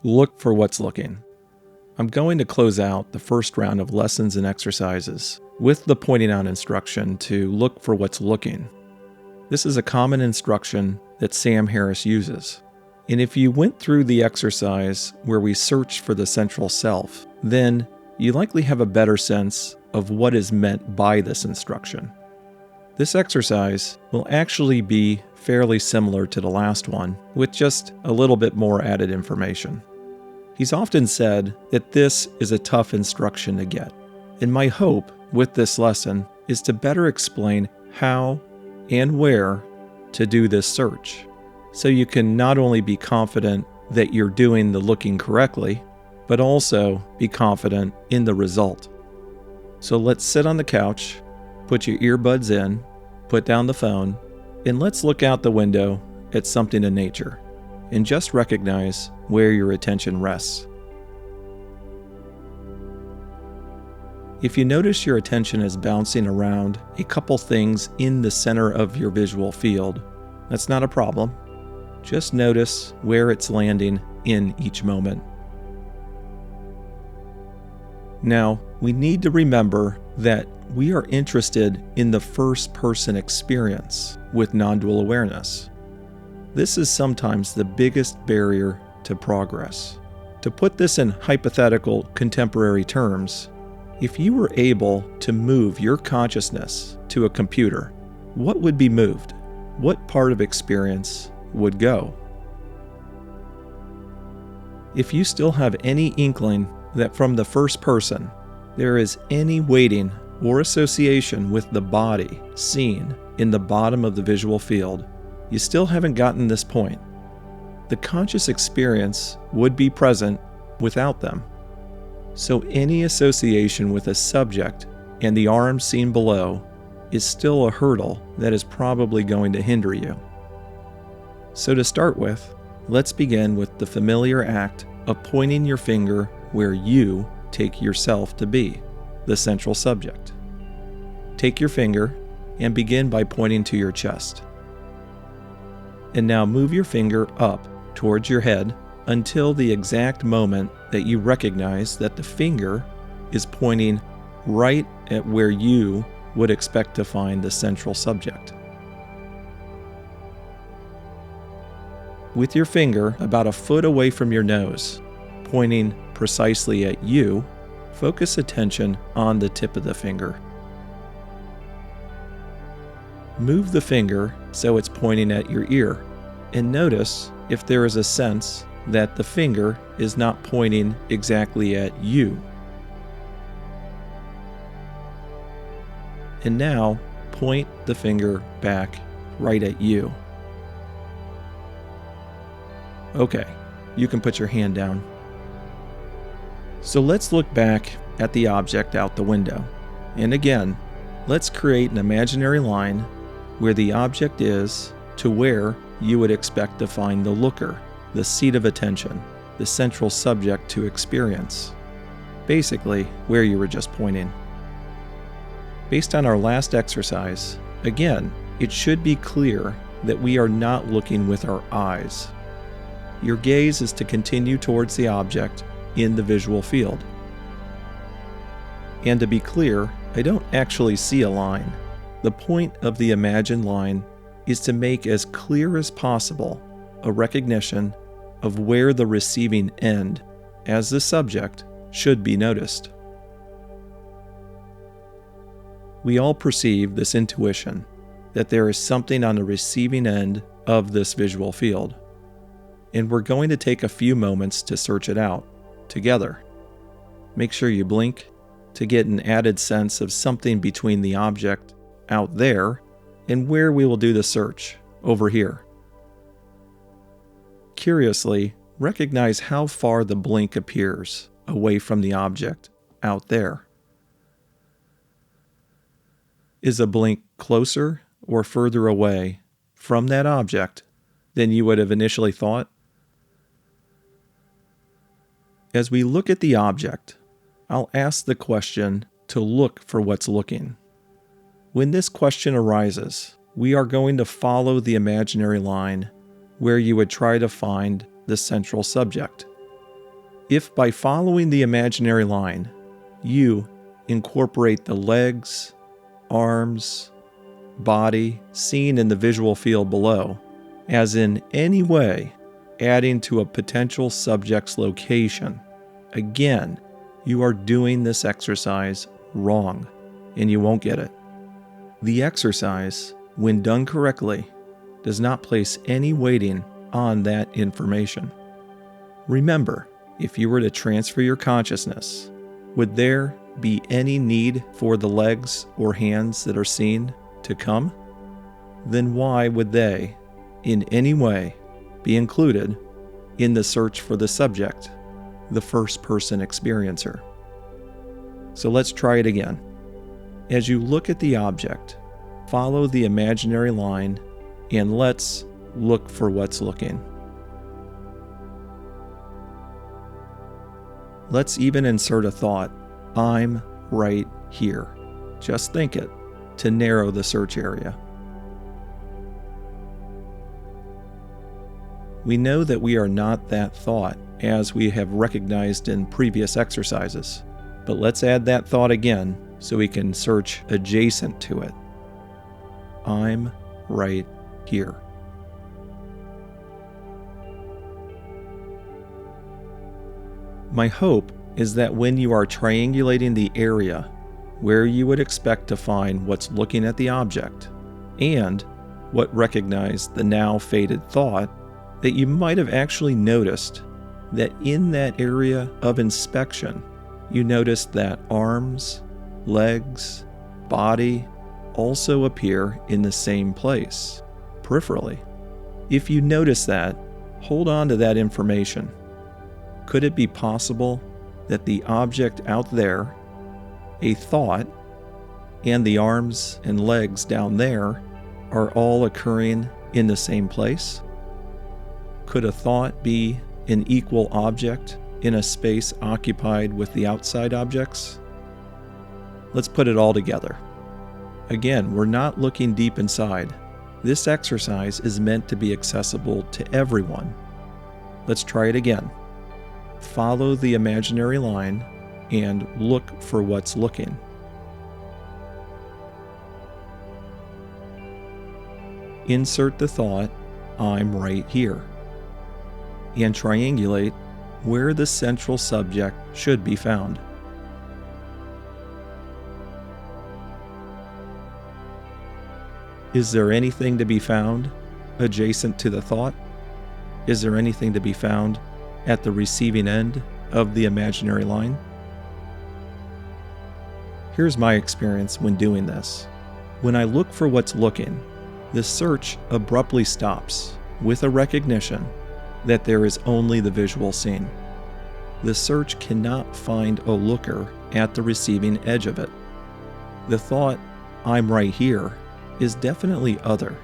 Look for what's looking. I'm going to close out the first round of lessons and exercises with the pointing out instruction to look for what's looking. This is a common instruction that Sam Harris uses. And if you went through the exercise where we search for the central self, then you likely have a better sense of what is meant by this instruction. This exercise will actually be fairly similar to the last one, with just a little bit more added information. He's often said that this is a tough instruction to get, and my hope with this lesson is to better explain how and where to do this search, so you can not only be confident that you're doing the looking correctly, but also be confident in the result. So let's sit on the couch, put your earbuds in, put down the phone, and let's look out the window at something in nature, and just recognize where your attention rests. If you notice your attention is bouncing around a couple things in the center of your visual field, that's not a problem. Just notice where it's landing in each moment. Now, we need to remember that we are interested in the first-person experience with non-dual awareness. This is sometimes the biggest barrier to progress. To put this in hypothetical contemporary terms, if you were able to move your consciousness to a computer, what would be moved? What part of experience would go? If you still have any inkling that from the first person there is any weighting or association with the body seen in the bottom of the visual field, you still haven't gotten this point. The conscious experience would be present without them. So any association with a subject and the arm seen below is still a hurdle that is probably going to hinder you. So to start with, let's begin with the familiar act of pointing your finger where you take yourself to be, the central subject. Take your finger and begin by pointing to your chest. And now move your finger up towards your head until the exact moment that you recognize that the finger is pointing right at where you would expect to find the central subject. With your finger about a foot away from your nose, pointing precisely at you, focus attention on the tip of the finger. Move the finger so it's pointing at your ear, and notice if there is a sense that the finger is not pointing exactly at you. And now, point the finger back right at you. Okay, you can put your hand down. So let's look back at the object out the window. And again, let's create an imaginary line where the object is to where you would expect to find the looker, the seat of attention, the central subject to experience. Basically, where you were just pointing. Based on our last exercise, again, it should be clear that we are not looking with our eyes. Your gaze is to continue towards the object in the visual field. And to be clear, I don't actually see a line. The point of the imagined line is to make as clear as possible a recognition of where the receiving end, as the subject, should be noticed. We all perceive this intuition that there is something on the receiving end of this visual field, and we're going to take a few moments to search it out together. Make sure you blink to get an added sense of something between the object out there and where we will do the search, over here. Curiously, recognize how far the blink appears away from the object out there. Is a blink closer or further away from that object than you would have initially thought? As we look at the object, I'll ask the question to look for what's looking. When this question arises, we are going to follow the imaginary line where you would try to find the central subject. If by following the imaginary line, you incorporate the legs, arms, body seen in the visual field below, as in any way adding to a potential subject's location, again, you are doing this exercise wrong, and you won't get it. The exercise, when done correctly, does not place any weighting on that information. Remember, if you were to transfer your consciousness, would there be any need for the legs or hands that are seen to come? Then why would they, in any way, be included in the search for the subject, the first-person experiencer? So let's try it again. As you look at the object, follow the imaginary line and let's look for what's looking. Let's even insert a thought, I'm right here. Just think it, to narrow the search area. We know that we are not that thought, as we have recognized in previous exercises. But let's add that thought again so we can search adjacent to it. I'm right here. My hope is that when you are triangulating the area where you would expect to find what's looking at the object and what recognized the now faded thought, that you might have actually noticed that in that area of inspection, you noticed that arms, legs, body also appear in the same place, peripherally. If you notice that, hold on to that information. Could it be possible that the object out there, a thought, and the arms and legs down there are all occurring in the same place? Could a thought be an equal object in a space occupied with the outside objects? Let's put it all together. Again, we're not looking deep inside. This exercise is meant to be accessible to everyone. Let's try it again. Follow the imaginary line and look for what's looking. Insert the thought, I'm right here, and triangulate where the central subject should be found. Is there anything to be found adjacent to the thought? Is there anything to be found at the receiving end of the imaginary line? Here's my experience when doing this. When I look for what's looking, the search abruptly stops with a recognition that there is only the visual scene. The search cannot find a looker at the receiving edge of it. The thought, I'm right here, is definitely other,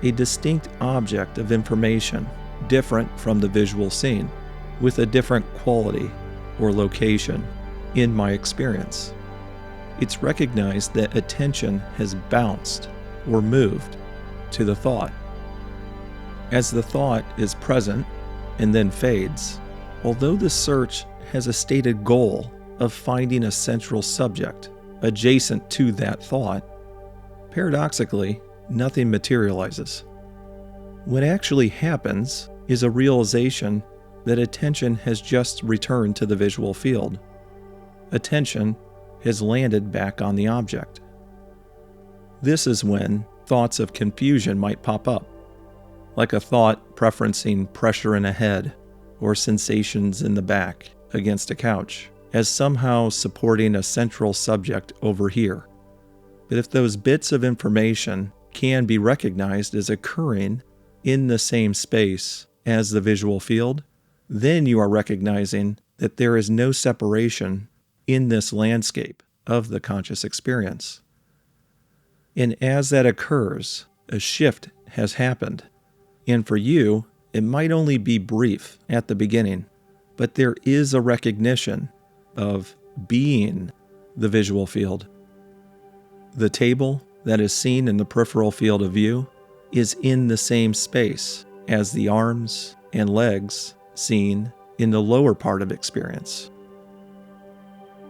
a distinct object of information different from the visual scene, with a different quality or location in my experience. It's recognized that attention has bounced or moved to the thought. As the thought is present and then fades, although the search has a stated goal of finding a central subject adjacent to that thought, paradoxically, nothing materializes. What actually happens is a realization that attention has just returned to the visual field. Attention has landed back on the object. This is when thoughts of confusion might pop up, like a thought preferencing pressure in a head or sensations in the back against a couch as somehow supporting a central subject over here. But if those bits of information can be recognized as occurring in the same space as the visual field, then you are recognizing that there is no separation in this landscape of the conscious experience. And as that occurs, a shift has happened. And for you, it might only be brief at the beginning, but there is a recognition of being the visual field. The table that is seen in the peripheral field of view is in the same space as the arms and legs seen in the lower part of experience.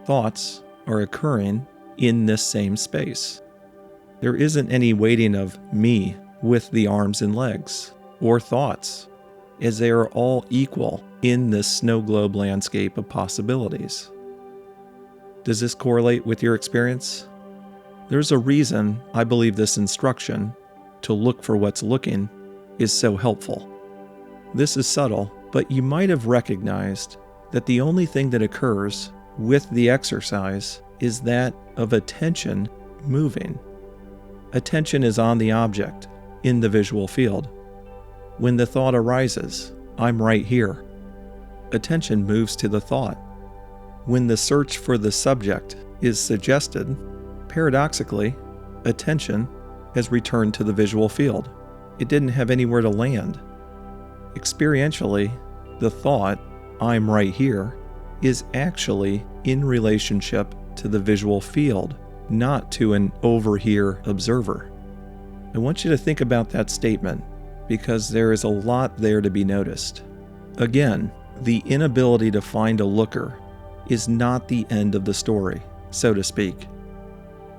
Thoughts are occurring in this same space. There isn't any weighting of me with the arms and legs, or thoughts, as they are all equal in this snow globe landscape of possibilities. Does this correlate with your experience? There's a reason I believe this instruction, to look for what's looking, is so helpful. This is subtle, but you might have recognized that the only thing that occurs with the exercise is that of attention moving. Attention is on the object in the visual field. When the thought arises, I'm right here, attention moves to the thought. When the search for the subject is suggested, paradoxically, attention has returned to the visual field. It didn't have anywhere to land. Experientially, the thought, I'm right here, is actually in relationship to the visual field, not to an over here observer. I want you to think about that statement because there is a lot there to be noticed. Again, the inability to find a looker is not the end of the story, so to speak.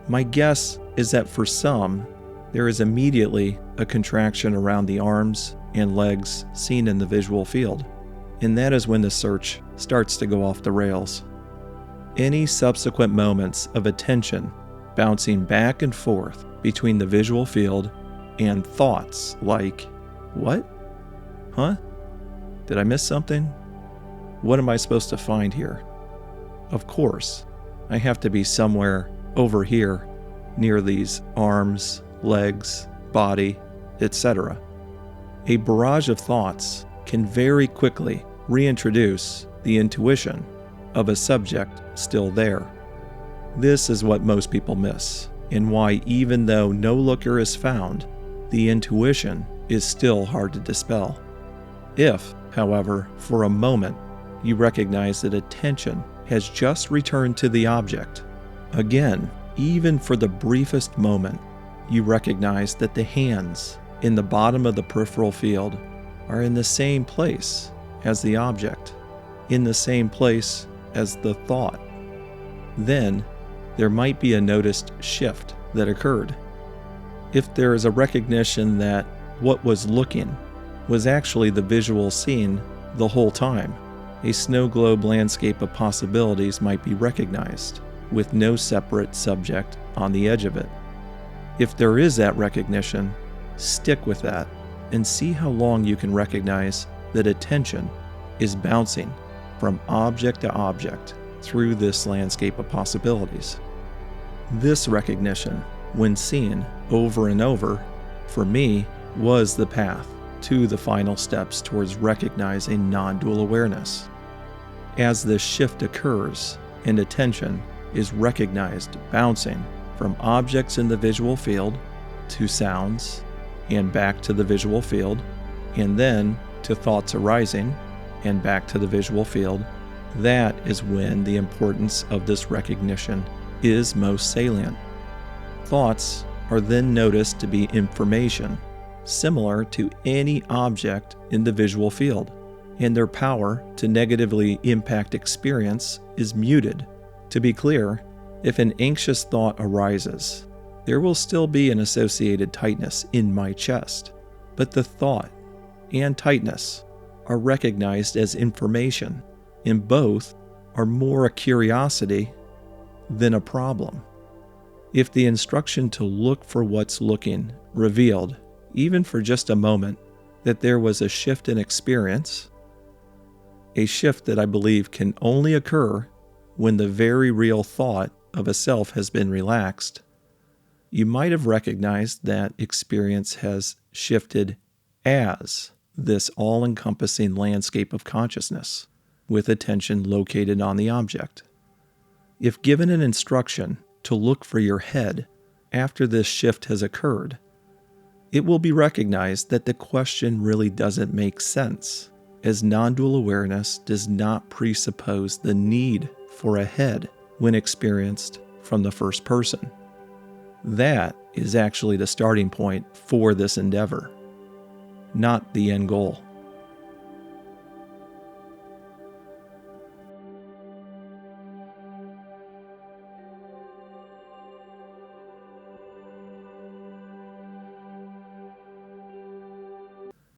My guess is that for some, there is immediately a contraction around the arms and legs seen in the visual field, and that is when the search starts to go off the rails. Any subsequent moments of attention bouncing back and forth between the visual field and thoughts like, what? Huh? Did I miss something? What am I supposed to find here? Of course, I have to be somewhere over here near these arms, legs, body, etc. A barrage of thoughts can very quickly reintroduce the intuition of a subject still there. This is what most people miss, and why even though no looker is found, the intuition is still hard to dispel. If, however, for a moment, you recognize that attention has just returned to the object, again, even for the briefest moment, you recognize that the hands in the bottom of the peripheral field are in the same place as the object, in the same place as the thought. Then, there might be a noticed shift that occurred. If there is a recognition that what was looking was actually the visual scene the whole time, a snow globe landscape of possibilities might be recognized, with no separate subject on the edge of it. If there is that recognition, stick with that and see how long you can recognize that attention is bouncing from object to object through this landscape of possibilities. This recognition, when seen over and over, for me, was the path to the final steps towards recognizing non-dual awareness. As this shift occurs and attention is recognized bouncing from objects in the visual field to sounds and back to the visual field, and then to thoughts arising and back to the visual field, that is when the importance of this recognition is most salient. Thoughts are then noticed to be information similar to any object in the visual field, and their power to negatively impact experience is muted. To be clear, if an anxious thought arises, there will still be an associated tightness in my chest, but the thought and tightness are recognized as information, and both are more a curiosity than a problem. If the instruction to look for what's looking revealed, even for just a moment, that there was a shift in experience, a shift that I believe can only occur when the very real thought of a self has been relaxed, you might have recognized that experience has shifted as this all-encompassing landscape of consciousness, with attention located on the object. If given an instruction to look for your head after this shift has occurred, it will be recognized that the question really doesn't make sense, as non-dual awareness does not presuppose the need for a head when experienced from the first person. That is actually the starting point for this endeavor, not the end goal.